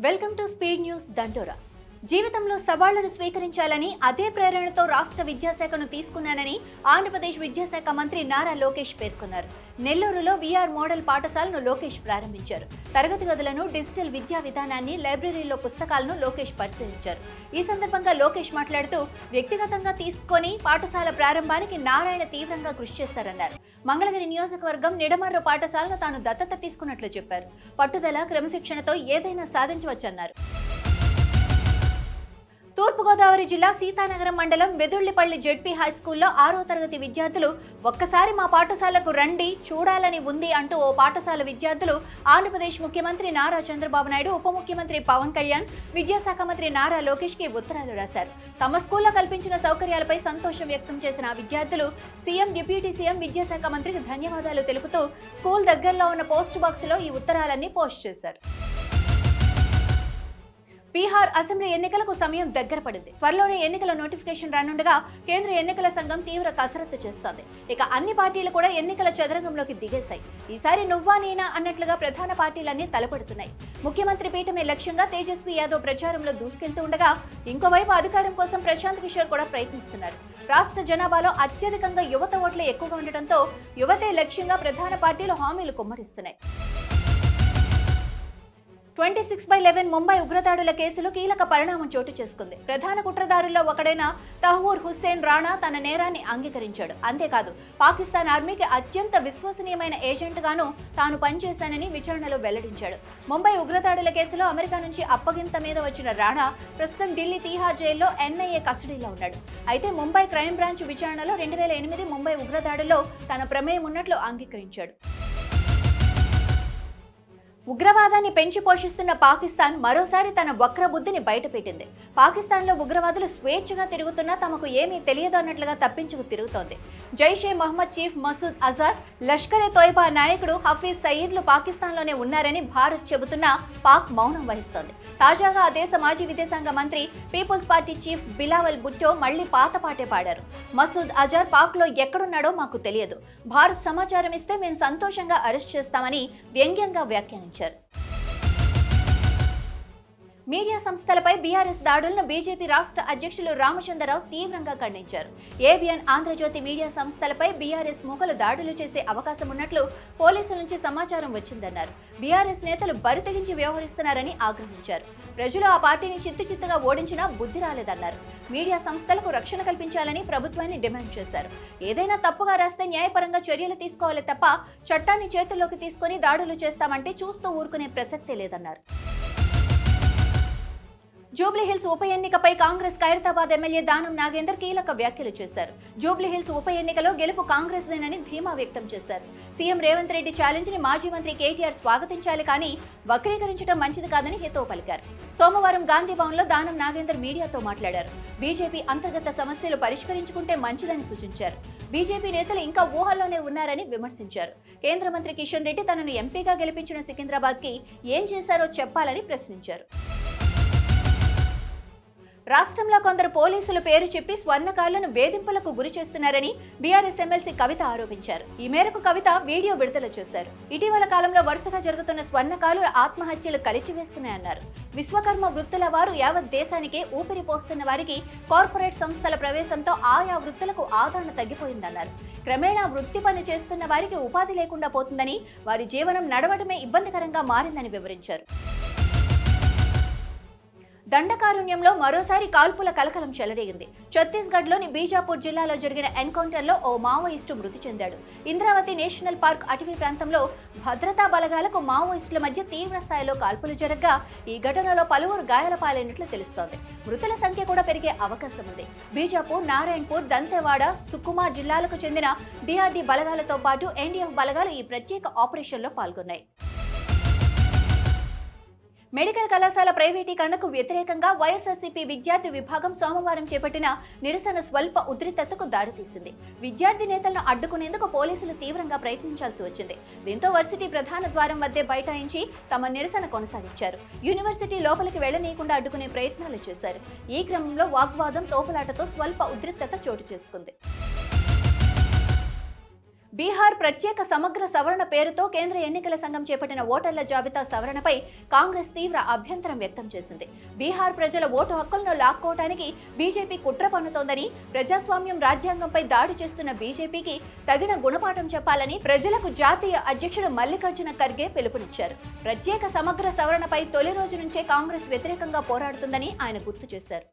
Welcome to speed news దండోరా. జీవితంలో సవాళ్లను స్వీకరించాలని అదే ప్రేరణతో రాష్ట్ర విద్యాశాఖను తీసుకున్నానని ఆంధ్రప్రదేశ్ విద్యాశాఖ మంత్రి నారా లోకేష్ పేర్కొన్నారు. నెల్లూరులో వీఆర్ మోడల్ పాఠశాలను లోకేష్ ప్రారంభించారు. తరగతి గదులను, డిజిటల్ విద్యా విధానాన్ని, లైబ్రరీలో పుస్తకాలను లోకేష్ పరిశీలించారు. ఈ సందర్భంగా లోకేష్ మాట్లాడుతూ వ్యక్తిగతంగా తీసుకొని పాఠశాల ప్రారంభానికి నారాయణ తీవ్రంగా కృషి చేశారన్నారు. మంగళగిరి నియోజకవర్గం నిడమర్రు పాఠశాలను తాను దత్తత తీసుకున్నట్లు చెప్పారు. పట్టుదల, క్రమశిక్షణతో ఏదైనా సాధించవచ్చన్నారు. తూర్పుగోదావరి జిల్లా సీతానగరం మండలం వెదుళ్లిపల్లి జెడ్పీ హైస్కూల్లో 6వ తరగతి విద్యార్థులు ఒక్కసారి మా పాఠశాలకు రండి, చూడాలని ఉంది అంటూ ఓ పాఠశాల విద్యార్థులు ఆంధ్రప్రదేశ్ ముఖ్యమంత్రి నారా చంద్రబాబు నాయుడు, ఉప ముఖ్యమంత్రి పవన్ కళ్యాణ్, విద్యాశాఖ మంత్రి నారా లోకేష్ కి ఉత్తరాలు రాశారు. తమ స్కూల్లో కల్పించిన సౌకర్యాలపై సంతోషం వ్యక్తం చేసిన విద్యార్థులు సీఎం, డిప్యూటీ సీఎం, విద్యాశాఖ మంత్రికి ధన్యవాదాలు తెలుపుతూ స్కూల్ దగ్గరలో ఉన్న పోస్ట్ బాక్స్ లో ఈ ఉత్తరాలన్నీ పోస్ట్ చేశారు. బీహార్ అసెంబ్లీ ఎన్నికలకు సమయం దగ్గర పడింది. త్వరలోనే ఎన్నికల నోటిఫికేషన్ రానుండగా కేంద్ర ఎన్నికల సంఘం తీవ్ర కసరత్తు చేస్తోంది. ఇక అన్ని పార్టీలు కూడా ఎన్నికల చదరంగంలోకి దిగేశాయి. ఈసారి నువ్వా నేనా అన్నట్లుగా ప్రధాన పార్టీలన్నీ తలపడుతున్నాయి. ముఖ్యమంత్రి పీఠమే లక్ష్యంగా తేజస్వి యాదవ్ ప్రచారంలో దూసుకెళ్తూ ఉండగా ఇంకోవైపు అధికారం కోసం ప్రశాంత్ కిషోర్ కూడా ప్రయత్నిస్తున్నారు. రాష్ట్ర జనాభాలో అత్యధికంగా యువత ఓట్లే ఎక్కువగా ఉండటంతో యువతే లక్ష్యంగా ప్రధాన పార్టీలు హామీలు కుమ్మరిస్తున్నాయి. 26/11 ముంబై ఉగ్రదాడుల కేసులో కీలక పరిణామం చోటు చేసుకుంది. ప్రధాన కుట్రదారుల్లో ఒకడైన తహూర్ హుస్సేన్ రాణా తన నేరాన్ని అంగీకరించాడు. అంతేకాదు పాకిస్తాన్ ఆర్మీకి అత్యంత విశ్వసనీయమైన ఏజెంట్గాను తాను పనిచేశానని విచారణలో వెల్లడించాడు. ముంబై ఉగ్రదాడుల కేసులో అమెరికా నుంచి అప్పగింత మీద వచ్చిన రాణా ప్రస్తుతం ఢిల్లీ తీహార్ జైల్లో ఎన్ఐఏ కస్టడీలో ఉన్నాడు. అయితే ముంబై క్రైమ్ బ్రాంచ్ విచారణలో 2008 ముంబై ఉగ్రదాడుల్లో తన ప్రమేయం ఉన్నట్లు అంగీకరించాడు. ఉగ్రవాదాన్ని పెంచి పోషిస్తున్న పాకిస్తాన్ మరోసారి తన వక్ర బుద్ధిని బయటపెట్టింది. పాకిస్తాన్లో ఉగ్రవాదులు స్వేచ్ఛగా తిరుగుతున్నా తమకు ఏమీ తెలియదు అన్నట్లుగా తప్పించుకు తిరుగుతోంది. జైషే మహమ్మద్ చీఫ్ మసూద్ అజార్, లష్కరే తోయిబా నాయకుడు హఫీజ్ సయీద్లు పాకిస్తాన్లోనే ఉన్నారని భారత్ చెబుతున్నా పాక్ మౌనం వహిస్తోంది. తాజాగా ఆ దేశ మాజీ విదేశాంగ మంత్రి, people's party chief Bilawal Bhutto మళ్లీ పాత పాటే పాడారు. మసూద్ అజార్ పాక్లో ఎక్కడున్నాడో మాకు తెలియదు, భారత్ సమాచారం ఇస్తే మేము సంతోషంగా అరెస్ట్ చేస్తామని వ్యంగ్యంగా వ్యాఖ్యానించారు. మీడియా సంస్థలపై బీఆర్ఎస్ దాడులను బీజేపీ రాష్ట్ర అధ్యక్షులు రామచంద్రరావు తీవ్రంగా ఖండించారు. ఏబిఎన్, ఆంధ్రజ్యోతి మీడియా సంస్థలపై బీఆర్ఎస్ మూకలు దాడులు చేసే అవకాశం ఉన్నట్లు పోలీసుల నుంచి సమాచారం వచ్చిందన్నారు. బీఆర్ఎస్ నేతలు బరితెగించి వ్యవహరిస్తున్నారని ఆగ్రహించారు. ప్రజలు ఆ పార్టీని చిత్తుచిత్తుగా ఓడించినా బుద్ధి రాలేదన్నారు. మీడియా సంస్థలకు రక్షణ కల్పించాలని ప్రభుత్వాన్ని డిమాండ్ చేశారు. ఏదైనా తప్పుగా రాస్తే న్యాయపరంగా చర్యలు తీసుకోవాలి తప్ప చట్టాన్ని చేతుల్లోకి తీసుకుని దాడులు చేస్తామంటే చూస్తూ ఊరుకునే ప్రసక్తే లేదన్నారు. జూబ్లీహిల్స్ ఉప ఎన్నికపై కాంగ్రెస్ ఖైరతాబాద్ ఎమ్మెల్యే దానం నాగేందర్ కీలక వ్యాఖ్యలు చేశారు. జూబ్లీహిల్స్ ఉప ఎన్నికలో గెలుపు కాంగ్రెస్దేనని ధీమా వ్యక్తం చేశారు. సీఎం రేవంత్ రెడ్డి ఛాలెంజ్ ని మాజీ మంత్రి కేటీఆర్ స్వాగతించాలి, కానీ వక్రీకరించడం మంచిది కాదని హితవు పలికారు. సోమవారం గాంధీ భవన్లో దానం నాగేందర్ మీడియాతో మాట్లాడారు. బీజేపీ అంతర్గత సమస్యలు పరిష్కరించుకుంటే మంచిదని సూచించారు. బీజేపీ నేతలు ఇంకా ఊహల్లోనే ఉన్నారని విమర్శించారు. కేంద్ర మంత్రి కిషన్ రెడ్డి తనను ఎంపీగా గెలిపించిన సికింద్రాబాద్ కి ఏం చేశారో చెప్పాలని ప్రశ్నించారు. రాష్ట్రంలో కొందరు పోలీసులు పేరు చెప్పి స్వర్ణకారులను వేధింపులకు గురి చేస్తున్నారని బీఆర్ఎస్ ఎమ్మెల్సీ కవిత ఆరోపించారు. ఈ మేరకు కవిత వీడియో విడుదల చేశారు. ఇటీవల కాలంలో వరుసగా జరుగుతున్న స్వర్ణకారుల ఆత్మహత్యలు కలిచివేస్తున్నాయన్నారు. విశ్వకర్మ వృత్తుల వారు యావత్ దేశానికే ఊపిరి పోస్తున్న వారికి కార్పొరేట్ సంస్థల ప్రవేశంతో ఆయా వృత్తులకు ఆదరణ తగ్గిపోయిందన్నారు. క్రమేణా వృత్తి పని చేస్తున్న వారికి ఉపాధి లేకుండా పోతుందని, వారి జీవనం నడవడమే ఇబ్బందికరంగా మారిందని వివరించారు. దండకారుణ్యంలో మరోసారి కాల్పుల కలకలం చెలరేగింది. ఛత్తీస్గఢ్లోని బీజాపూర్ జిల్లాలో జరిగిన ఎన్కౌంటర్లో ఓ మావోయిస్టు మృతి చెందాడు. ఇంద్రావతి నేషనల్ పార్క్ అటవీ ప్రాంతంలో భద్రతా బలగాలకు మావోయిస్టుల మధ్య తీవ్ర స్థాయిలో కాల్పులు జరగగా ఈ ఘటనలో పలువురు గాయాల పాలైనట్లు తెలుస్తోంది. మృతుల సంఖ్య కూడా పెరిగే అవకాశం ఉంది. బీజాపూర్, నారాయణపూర్, దంతెవాడ, సుకుమా జిల్లాలకు చెందిన డిఆర్డీ బలగాలతో పాటు ఎన్డీఎఫ్ బలగాలు ఈ ప్రత్యేక ఆపరేషన్లో పాల్గొన్నాయి. మెడికల్ కళాశాల ప్రైవేటీకరణకు వ్యతిరేకంగా వైఎస్ఆర్సీపీ విద్యార్థి విభాగం సోమవారం చేపట్టిన నిరసన స్వల్ప ఉద్రిక్తతకు దారితీసింది. విద్యార్థి నేతలను అడ్డుకునేందుకు పోలీసులు తీవ్రంగా ప్రయత్నించాల్సి వచ్చింది. దీంతో వర్సిటీ ప్రధాన ద్వారం వద్దే బైఠాయించి తమ నిరసన కొనసాగించారు. యూనివర్సిటీ లోపలికి వెళ్లనీయకుండా అడ్డుకునే ప్రయత్నాలు చేశారు. ఈ క్రమంలో వాగ్వాదం, తోపులాటతో స్వల్ప ఉద్రిక్తత చోటు చేసుకుంది. బీహార్ ప్రత్యేక సమగ్ర సవరణ పేరుతో కేంద్ర ఎన్నికల సంఘం చేపట్టిన ఓటర్ల జాబితా సవరణపై కాంగ్రెస్ తీవ్ర అభ్యంతరం వ్యక్తం చేసింది. బీహార్ ప్రజల ఓటు హక్కులను లాక్కోవటానికి బీజేపీ కుట్ర పన్నుతోందని, ప్రజాస్వామ్యం రాజ్యాంగంపై దాడి చేస్తున్న బీజేపీకి తగిన గుణపాఠం చెప్పాలని ప్రజలకు జాతీయ అధ్యక్షుడు మల్లికార్జున ఖర్గే పిలుపునిచ్చారు. ప్రత్యేక సమగ్ర సవరణపై తొలి రోజు నుంచే కాంగ్రెస్ వ్యతిరేకంగా పోరాడుతుందని ఆయన గుర్తు చేశారు.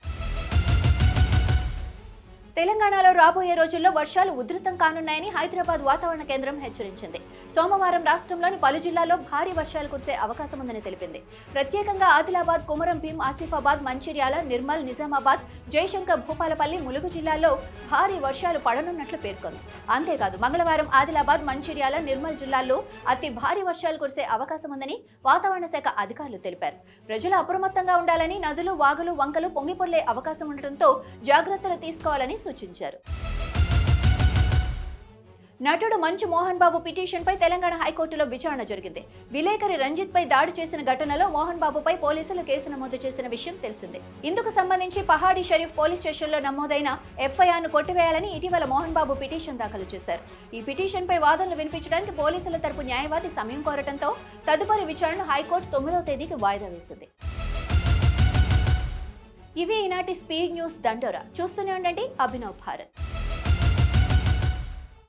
తెలంగాణలో రాబోయే రోజుల్లో వర్షాలు ఉధృతం కానున్నాయని హైదరాబాద్ వాతావరణ కేంద్రం హెచ్చరించింది. సోమవారం రాష్ట్రంలోని పలు జిల్లాల్లో భారీ వర్షాలు కురిసే అవకాశం ఉందని తెలిపింది. ప్రత్యేకంగా ఆదిలాబాద్, కొమరం భీం, ఆసిఫాబాద్, మంచిర్యాల, నిర్మల్, నిజామాబాద్, జయశంకర్, భూపాలపల్లి, ములుగు జిల్లాల్లో భారీ వర్షాలు పడనున్నట్లు పేర్కొంది. అంతేకాదు మంగళవారం ఆదిలాబాద్, మంచిర్యాల, నిర్మల్ జిల్లాల్లో అతి భారీ వర్షాలు కురిసే అవకాశం ఉందని వాతావరణ శాఖ అధికారులు తెలిపారు. ప్రజలు అప్రమత్తంగా ఉండాలని, నదులు, వాగులు, వంకలు పొంగిపొర్లే అవకాశం ఉండటంతో జాగ్రత్తలు తీసుకోవాలని సూచించారు. నటుడు మంచు మోహన్ బాబు పిటిషన్పై తెలంగాణ హైకోర్టులో విచారణ జరిగింది. విలేకరి రంజిత్ పై దాడి చేసిన ఘటనలో మోహన్ బాబుపై పోలీసులు కేసు నమోదు చేసిన విషయం తెలిసిందే. ఇందుకు సంబంధించి పహాడీ షరీఫ్ పోలీస్ స్టేషన్లో నమోదైన ఎఫ్ఐఆర్ను కొట్టివేయాలని ఇటీవల మోహన్ బాబు పిటిషన్ దాఖలు చేశారు. ఈ పిటిషన్పై వాదనలు వినిపించడానికి పోలీసుల తరపు న్యాయవాది సమయం కోరటంతో తదుపరి విచారణ హైకోర్టు 9వ తేదీకి వాయిదా వేసింది. ఇవి ఈనాటి స్పీడ్ న్యూస్ దండోరా. చూస్తూనే ఉండండి అభినవ్ భారత్.